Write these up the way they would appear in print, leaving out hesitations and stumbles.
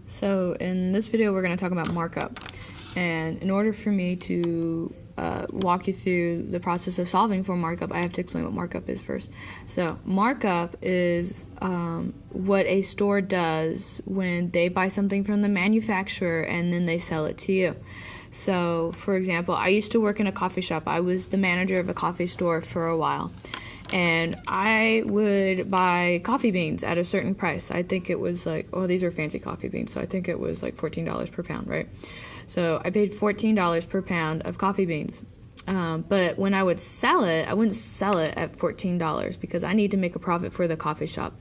So in this video we're going to talk about markup, and in order for me to walk you through the process of solving for markup, I have to explain what markup is first. So markup is what a store does when they buy something from the manufacturer and then they sell it to you. So for example, I used to work in a coffee shop. I was the manager of a coffee store for a while. And I would buy coffee beans at a certain price. I think it was like, oh, these are fancy coffee beans, so I think it was like $14 per pound, right? So I paid $14 per pound of coffee beans. But when I would sell it, I wouldn't sell it at $14 because I need to make a profit for the coffee shop.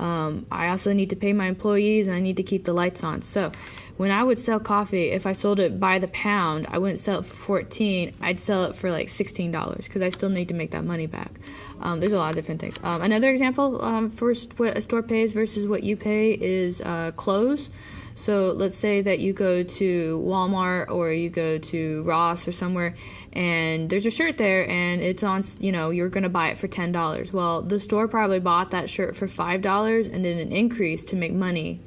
I also need to pay my employees and I need to keep the lights on. So when I would sell coffee, if I sold it by the pound, I wouldn't sell it for $14. I'd sell it for like $16 because I still need to make that money back. There's a lot of different things. Another example for what a store pays versus what you pay is clothes. So let's say that you go to Walmart or you go to Ross or somewhere and there's a shirt there and it's on, you're going to buy it for $10. Well, the store probably bought that shirt for $5 and then an increase to make money.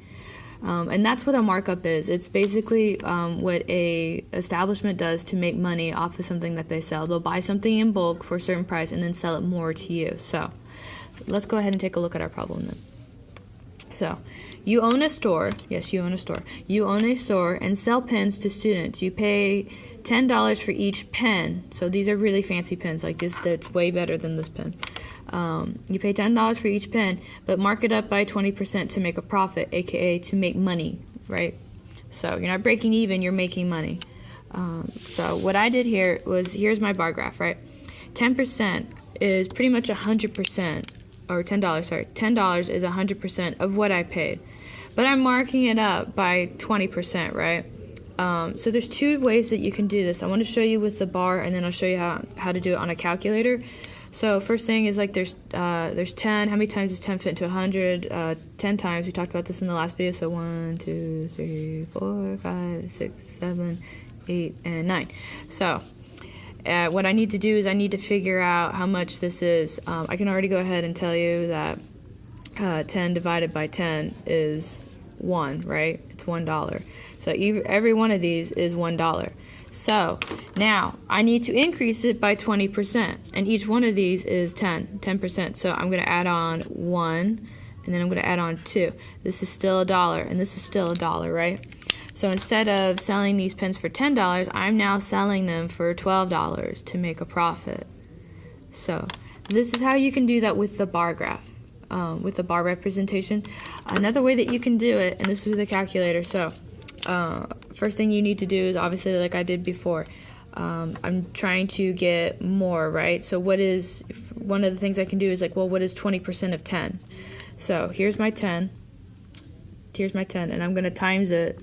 And that's what a markup is. It's basically what a establishment does to make money off of something that they sell. They'll buy something in bulk for a certain price and then sell it more to you. So let's go ahead and take a look at our problem then. So you own a store. Yes, you own a store. You own a store and sell pens to students. You pay $10 for each pen. So these are really fancy pens like this. That's way better than this pen. You pay $10 for each pen, but mark it up by 20% to make a profit, aka to make money, right? So you're not breaking even, you're making money. So what I did here was, here's my bar graph, right? 10% is pretty much 100%, or $10, sorry. $10 is 100% of what I paid. But I'm marking it up by 20%, right? So there's two ways that you can do this. I want to show you with the bar, and then I'll show you how to do it on a calculator. So first thing is like there's 10. How many times does 10 fit into 100? 10 times. We talked about this in the last video. So 1, 2, 3, 4, 5, 6, 7, 8, and 9. So what I need to do is I need to figure out how much this is. I can already go ahead and tell you that 10 divided by 10 is 1, right? It's $1. So every one of these is $1. So now I need to increase it by 20%, and each one of these is 10%. So I'm going to add on 1, and then I'm going to add on 2. This is still $1, and this is still $1, right? So instead of selling these pens for $10, I'm now selling them for $12 to make a profit. So this is how you can do that with the bar graph, with the bar representation. Another way that you can do it, and this is with a calculator. So first thing you need to do is obviously like I did before. I'm trying to get more, right? So one of the things I can do is like, well, what is 20% of 10? So here's my 10. Here's my 10, and I'm going to times it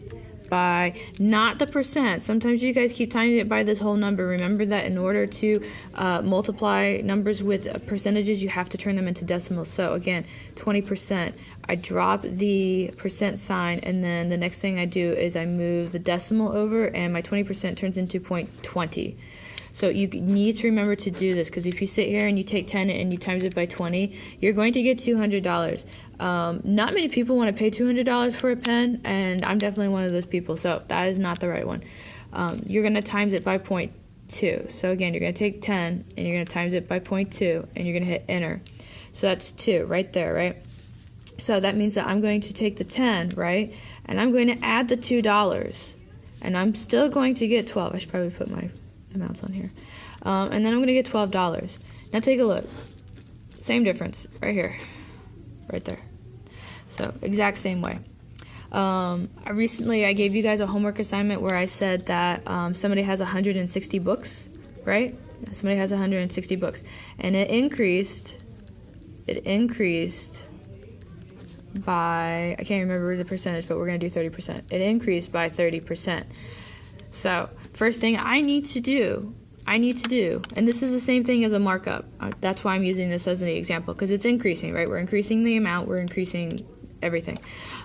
by not the percent. Sometimes you guys keep timing it by this whole number. Remember that in order to multiply numbers with percentages, you have to turn them into decimals. So again, 20%. I drop the percent sign, and then the next thing I do is I move the decimal over, and my 20% turns into 0.20. So you need to remember to do this, because if you sit here and you take 10 and you times it by 20, you're going to get $200. Not many people want to pay $200 for a pen, and I'm definitely one of those people, so that is not the right one. You're going to times it by 0.2. So again, you're going to take 10 and you're going to times it by 0.2, and you're going to hit enter. So that's 2 right there, right? So that means that I'm going to take the 10, right, and I'm going to add the $2, and I'm still going to get 12. I should probably put my amounts on here. And then I'm going to get $12. Now take a look. Same difference right here, right there. So exact same way. I gave you guys a homework assignment where I said that somebody has 160 books, right? Somebody has 160 books, and it increased by, I can't remember the percentage, but we're going to do 30%. It increased by 30%. So first thing I need to do, and this is the same thing as a markup. That's why I'm using this as an example, because it's increasing, right? We're increasing the amount, we're increasing everything.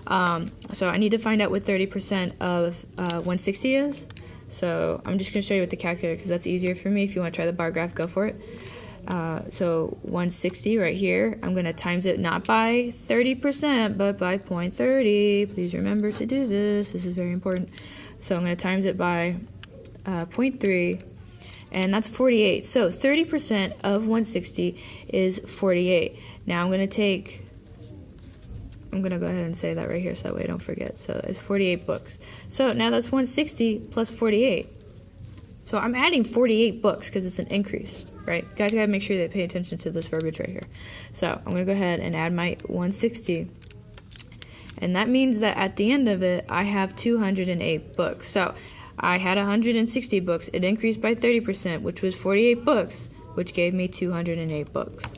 So I need to find out what 30% of 160 is. So I'm just going to show you with the calculator, because that's easier for me. If you want to try the bar graph, go for it. So 160 right here, I'm going to times it not by 30%, but by 0.30. Please remember to do this. This is very important. So I'm going to times it by 0.3, and that's 48. So 30% of 160 is 48. Now I'm going to go ahead and say that right here so that way I don't forget. So it's 48 books. So now that's 160 plus 48. So I'm adding 48 books because it's an increase, right? Guys gotta make sure they pay attention to this verbiage right here. So I'm gonna go ahead and add my 160. And that means that at the end of it, I have 208 books. So I had 160 books. It increased by 30%, which was 48 books, which gave me 208 books.